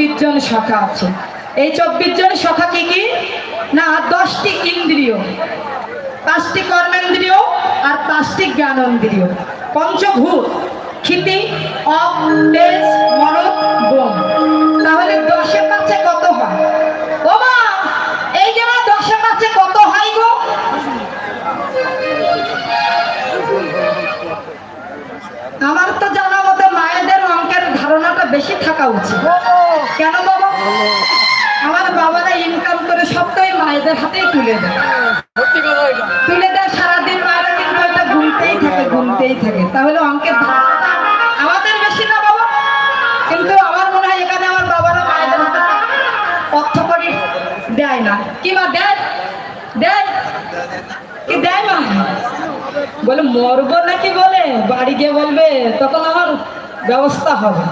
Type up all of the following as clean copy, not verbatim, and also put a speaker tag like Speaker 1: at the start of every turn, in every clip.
Speaker 1: 24 জন শাখা আছে। এই 24 জন শাখা কি কি না 10টি ইন্দ্রিয়, 5টি কর্মেন্দ্রিয় আর 5টি জ্ঞানেন্দ্রিয়, পঞ্চভূত ক্ষিতি অপ তেজ মরদ বোম। তাহলে 10 এ 5 কত হয়? ও মা, এই যে 10 এ 5 কত হয় গো? আমার তো জানা মতো মায়েদের অঙ্কের ধারণাটা বেশি থাকা উচিত। কেন বাবা? আমার বাবারা ইনকাম করে সবটাই মায়েদের হাতেই তুলে দেয়, সারাদিন মায়েরা কিন্তু এটা গুনতেই থাকে। তাহলে অঙ্কের ধারণাটা আমাদের বেশি না বাবা? কিন্তু আমার মনে হয় এখানে আমার বাবারা মায়েদের হাতে অর্থ করে দেয় না। কি মা দেয়? দেয় কি দেয় মা? বলে মরবো নাকি বলে বাড়ি গিয়ে বলবে, তখন আমার ব্যবস্থা হবে।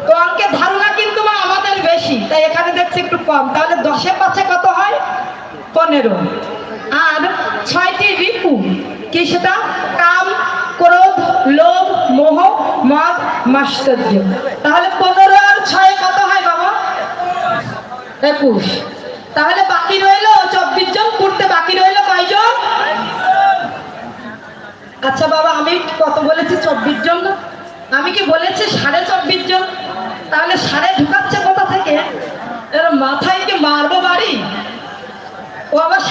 Speaker 1: তো অঙ্কের ধারণা কিন্তু মা আমাদের বেশি, তাই এখানে দেখছি একটু কম। তাহলে 10 এ 5 কত হয়? 15। আর 6টি রিপু, কি সেটা? কাম, ক্রোধ, লোভ, মোহ, মদ, মাশ্চর্য। তাহলে 15 আর 6 কত হয় বাবা? 21। তাহলে বাকি রইল 24 জন, করতে বাকি রইল কয়জন? আচ্ছা বাবা, আমি কত বলেছি? 24 জন না? আমি কি বলেছি 24.5 জন? তাহলে 5.5 ঢুকাচ্ছে কোথা থেকে? এর মাথায় কি মারবো বাড়ি? ও আবার